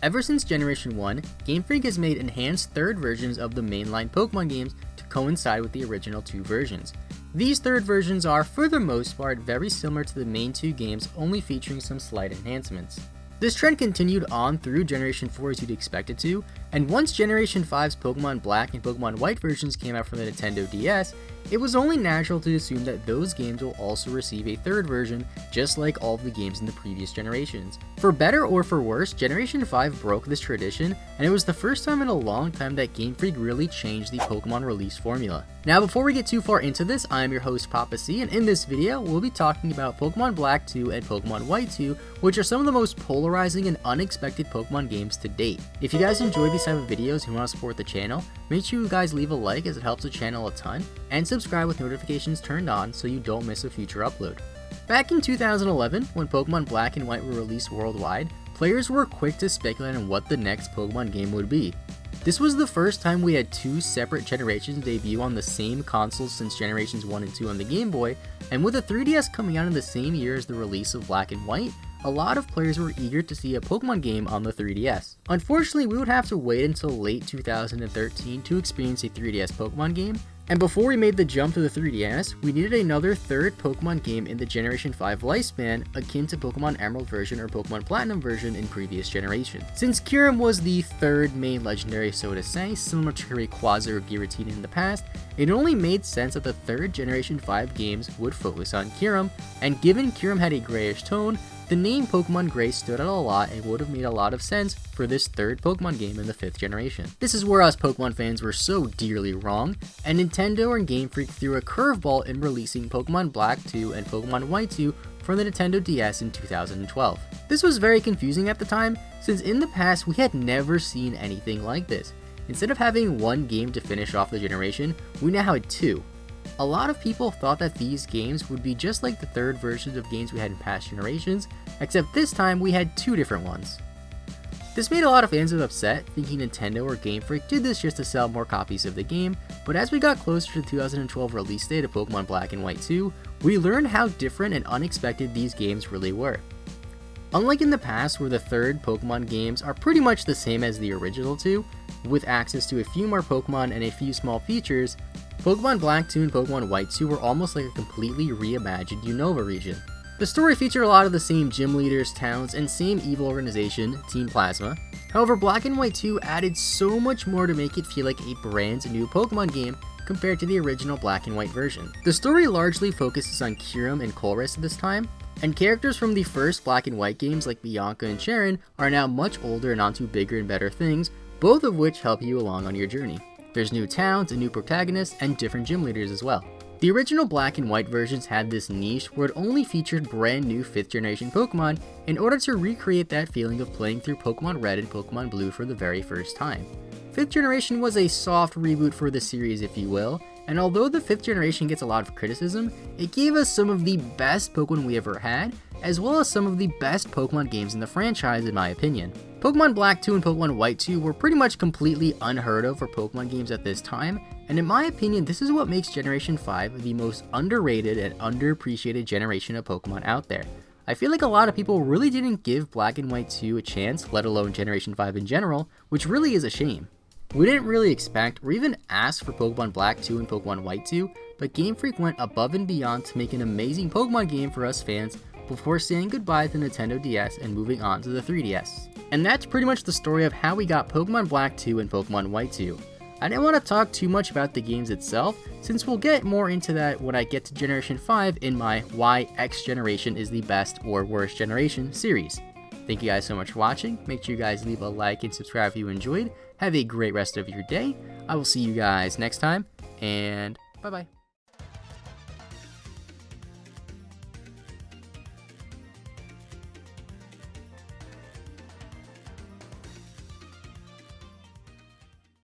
Ever since Generation 1, Game Freak has made enhanced third versions of the mainline Pokemon games to coincide with the original two versions. These third versions are, for the most part, very similar to the main two games, only featuring some slight enhancements. This trend continued on through Generation 4 as you'd expect it to, and once Generation 5's Pokemon Black and Pokemon White versions came out from the Nintendo DS, it was only natural to assume that those games will also receive a third version, just like all of the games in the previous generations. For better or for worse, Generation 5 broke this tradition, and it was the first time in a long time that Game Freak really changed the Pokemon release formula. Now before we get too far into this, I am your host PaPaSea, and in this video, we'll be talking about Pokemon Black 2 and Pokemon White 2, which are some of the most polarizing and unexpected Pokemon games to date. If you guys enjoy these type of videos and want to support the channel, make sure you guys leave a like as it helps the channel a ton, and subscribe with notifications turned on so you don't miss a future upload. Back in 2011, when Pokemon Black and White were released worldwide, players were quick to speculate on what the next Pokemon game would be. This was the first time we had two separate generations debut on the same consoles since Generations 1 and 2 on the Game Boy, and with the 3DS coming out in the same year as the release of Black and White, a lot of players were eager to see a Pokemon game on the 3DS. Unfortunately, we would have to wait until late 2013 to experience a 3DS Pokemon game, and before we made the jump to the 3DS, we needed another third Pokemon game in the Generation 5 lifespan, akin to Pokemon Emerald version or Pokemon Platinum version in previous generations. Since Kyurem was the third main legendary, so to say, similar to Rayquaza or Giratina in the past, it only made sense that the third Generation 5 games would focus on Kyurem, and given Kyurem had a grayish tone, the name Pokemon Gray stood out a lot and would have made a lot of sense for this third Pokemon game in the 5th generation. This is where us Pokemon fans were so dearly wrong, and Nintendo and Game Freak threw a curveball in releasing Pokemon Black 2 and Pokemon White 2 for the Nintendo DS in 2012. This was very confusing at the time, since in the past we had never seen anything like this. Instead of having one game to finish off the generation, we now had two. A lot of people thought that these games would be just like the third versions of games we had in past generations, except this time we had two different ones. This made a lot of fans upset, thinking Nintendo or Game Freak did this just to sell more copies of the game, but as we got closer to the 2012 release date of Pokemon Black and White 2, we learned how different and unexpected these games really were. Unlike in the past where the third Pokemon games are pretty much the same as the original two, with access to a few more Pokemon and a few small features, Pokemon Black 2 and Pokemon White 2 were almost like a completely reimagined Unova region. The story featured a lot of the same gym leaders, towns, and same evil organization, Team Plasma. However, Black and White 2 added so much more to make it feel like a brand new Pokemon game compared to the original Black and White version. The story largely focuses on Kyurem and Colress at this time, and characters from the first Black and White games like Bianca and Sharon are now much older and onto bigger and better things, both of which help you along on your journey. There's new towns, and new protagonists, and different gym leaders as well. The original Black and White versions had this niche where it only featured brand new 5th generation Pokemon in order to recreate that feeling of playing through Pokemon Red and Pokemon Blue for the very first time. 5th generation was a soft reboot for the series, if you will, and although the 5th generation gets a lot of criticism, it gave us some of the best Pokemon we ever had, as well as some of the best Pokemon games in the franchise in my opinion. Pokemon Black 2 and Pokemon White 2 were pretty much completely unheard of for Pokemon games at this time, and in my opinion this is what makes Generation 5 the most underrated and underappreciated generation of Pokemon out there. I feel like a lot of people really didn't give Black and White 2 a chance, let alone Generation 5 in general, which really is a shame. We didn't really expect or even ask for Pokemon Black 2 and Pokemon White 2, but Game Freak went above and beyond to make an amazing Pokemon game for us fans before saying goodbye to the Nintendo DS and moving on to the 3DS. And that's pretty much the story of how we got Pokemon Black 2 and Pokemon White 2. I didn't want to talk too much about the games itself, since we'll get more into that when I get to Generation 5 in my Why X Generation is the Best or Worst Generation series. Thank you guys so much for watching. Make sure you guys leave a like and subscribe if you enjoyed. Have a great rest of your day. I will see you guys next time, and bye bye.